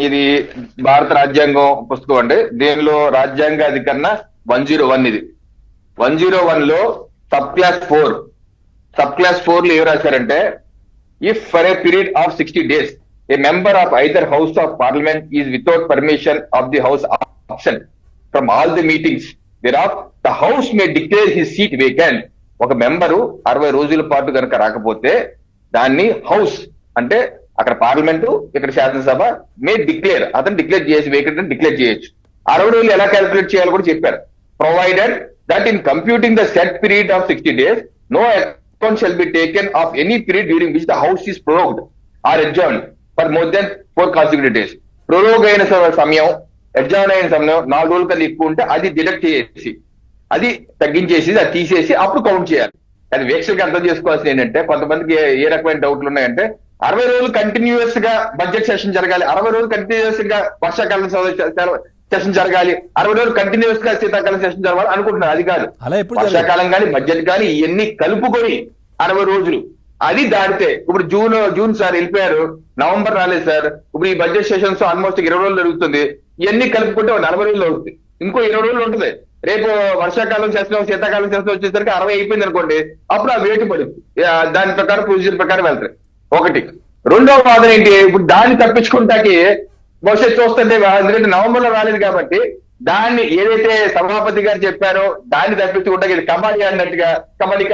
ఇది భారత రాజ్యాంగం పుస్తకం అండి. దీనిలో రాజ్యాంగ అధికరణ 101 ఇది. 101 లో సబ్ క్లాస్ 4 లో ఏం రాశారంటే, if for a period of 60 days a member of either house of parliament is without permission of the house absent from all the meetings thereof the house may declare his seat vacant. ఒక member 60 రోజుల పాటు కనుక రాకపోతే దాన్ని house అంటే అక్కడ parliament, ఇక్కడ శాసనసభ మే డిక్లేర్, అతను డిక్లేర్ చేసి వేకెంట్ అని డిక్లేర్ చేయొచ్చు. 60 రోజులు ఎలా క్యాలిక్యులేట్ చేయాలో కూడా చెప్పారు. Provided that in computing the set period of 60 days no account shall be taken of any period during which the house is prorogued or adjourned for more than 4 consecutive days. Prorogue అయిన సమయం, adjourn అయిన సమయం 4 రోజుల కన్నా ఎక్కువ ఉంటే అది deduct చేసి, అది తగ్గించేసి, అది తీసేసి అప్పుడు కౌంట్ చేయాలి. అది వీక్షకులకు అర్థం చేసుకోవాల్సింది ఏంటంటే, కొంతమందికి ఏ రకమైన డౌట్లు ఉన్నాయంటే, 60 రోజులు కంటిన్యూస్ గా బడ్జెట్ సెషన్ జరగాలి, 60 రోజులు కంటిన్యూస్ గా వర్షాకాలం సెషన్ జరగాలి, 60 రోజులు కంటిన్యూస్ గా శీతాకాలం సెషన్ జరగాలి అనుకుంటున్నారు. అది కాదు. వర్షాకాలం కానీ బడ్జెట్ కానీ ఇవన్నీ కలుపుకొని 60 రోజులు. అది దాటితే ఇప్పుడు జూన్ సార్ వెళ్ళిపోయారు, నవంబర్ రాలేదు సార్, ఇప్పుడు ఈ బడ్జెట్ సెషన్స్ ఆల్మోస్ట్ 20 రోజులు జరుగుతుంది. ఇవన్నీ కలుపుకుంటే 40 రోజులు అవుతుంది, ఇంకో 20 రోజులు ఉంటుంది. రేపు వర్షాకాలం చేస్తున్నాం, శీతాకాలం చేస్తున్నాం వచ్చేసరికి 60 అయిపోయింది అనుకోండి, అప్పుడు ఆ వేటు పడుతుంది. దాని ప్రకారం ప్రొసీజర్ ప్రకారం వెళ్తాయి. ఒకటి. రెండవ వాదన ఏంటి, ఇప్పుడు దాన్ని తప్పించుకుంటాకి భవిష్యత్తు చూస్తుంటే, ఎందుకంటే నవంబర్ లో రాలేదు కాబట్టి దాన్ని ఏదైతే సభాపతి గారు చెప్పారో దాన్ని తప్పించుకుంటా ఇది కమలి అన్నట్టుగా కమలి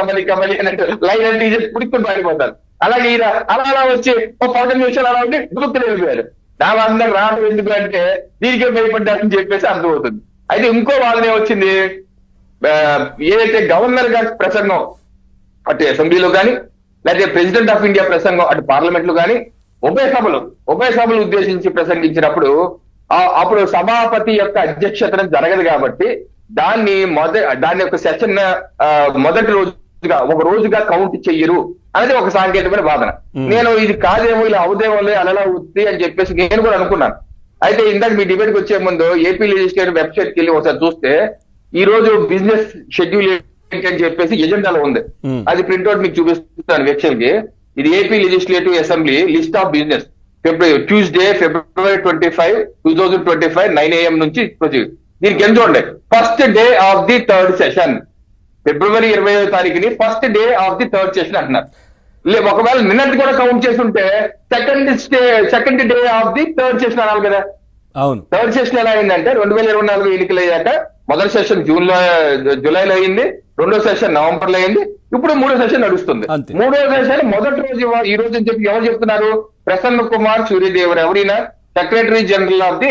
అన్నట్టు లైన్ అంటే పుడుకుని పారిపోతారు. అలాగే ఈయన అలా వచ్చి 15 నిమిషాలు అలా ఉండి దుక్కుని వెళ్ళిపోయారు. దాని అందరం రావడం ఎందుకు అంటే దీనికే భయపడ్డారని చెప్పేసి అర్థమవుతుంది. అయితే ఇంకో వాదన వచ్చింది, ఏదైతే గవర్నర్ గారి ప్రసంగం అటు అసెంబ్లీలో కానీ లేకపోతే ప్రెసిడెంట్ ఆఫ్ ఇండియా ప్రసంగం అటు పార్లమెంట్ లో కానీ ఉభయ సభలు ఉద్దేశించి ప్రసంగించినప్పుడు అప్పుడు సభాపతి యొక్క అధ్యక్షతన జరగదు కాబట్టి దాని యొక్క సెషన్ మొదటి రోజుగా ఒక రోజుగా కౌంట్ చెయ్యరు అనేది ఒక సాంకేతికమైన వాదన. నేను ఇది కాదేమో, ఇలా అవుదేమో, అలా అవుతుంది అని చెప్పేసి నేను కూడా అనుకున్నాను. అయితే ఇందాక మీ డిబేట్ కి వచ్చే ముందు ఏపీ లెజిస్లేటివ్ వెబ్సైట్ కి వెళ్ళి ఒకసారి చూస్తే ఈ రోజు బిజినెస్ షెడ్యూల్ ఏంటి అని చెప్పేసి ఎజెండాలో ఉంది. అది ప్రింట్అవుట్ మీకు చూపిస్తాను వెబ్సైట్. ఇది AP legislative assembly list of business Tuesday February 25, 2025 9 AM నుంచి ప్రొసీడ్. దీనికి ఎంత చూడండి, first day of the third session, February 20వ తారీఖుని first day of the third session అంటున్నారు. ఒకవేళ నిన్నటి కూడా కౌంట్ చేస్తుంటే second day of the third session అనాలి కదా. అవును. థర్డ్ సెషన్ ఎలా అయిందంటే 2024 ఎన్నికలు అయ్యాక మొదటి సెషన్ జూలైలో అయింది, రెండో సెషన్ నవంబర్ లో అయింది, ఇప్పుడు మూడో సెషన్ నడుస్తుంది. మూడో సెషన్ మొదటి రోజు ఈ రోజు అని చెప్పి ఎవరు చెప్తున్నారు, ప్రసన్న కుమార్ సూర్యదేవర్, ఎవరైనా secretary general of the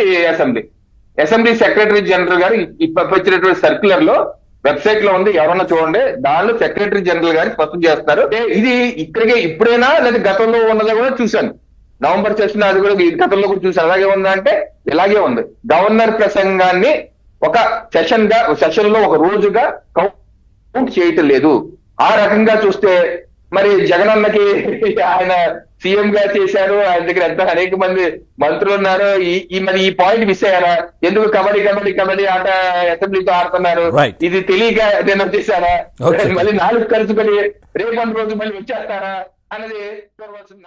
assembly secretary general గారు ఇచ్చినటువంటి సర్క్యులర్ లో వెబ్సైట్ లో ఉంది, ఎవరన్నా చూడండి. దానిలో సెక్రటరీ జనరల్ గారు స్పష్టం చేస్తున్నారు. ఇది ఇక్కడికే ఇప్పుడైనా లేదా గతంలో ఉన్నదా కూడా చూశాను. నవంబర్ సెషన్ అది కూడా గతంలో కూడా చూసాను. అలాగే ఉందా అంటే ఇలాగే ఉంది. గవర్నర్ ప్రసంగాన్ని ఒక సెషన్ లో ఒక రోజుగా కౌంట్ చేయటం లేదు. ఆ రకంగా చూస్తే మరి జగనన్నకి ఆయన సీఎం గా చేశారు, ఆయన దగ్గర ఎంత అనేక మంది మంత్రులు ఉన్నారు. మరి ఈ పాయింట్ మిస్ అయ్యారా, ఎందుకు కబడ్డీ ఆట అసెంబ్లీతో ఆడుతున్నారు, ఇది తెలియక నేను వచ్చేసారా, మళ్ళీ 4 కలుసుకొని రేపటి రోజు మళ్ళీ వచ్చేస్తారా అన్నది చూడవలసింది.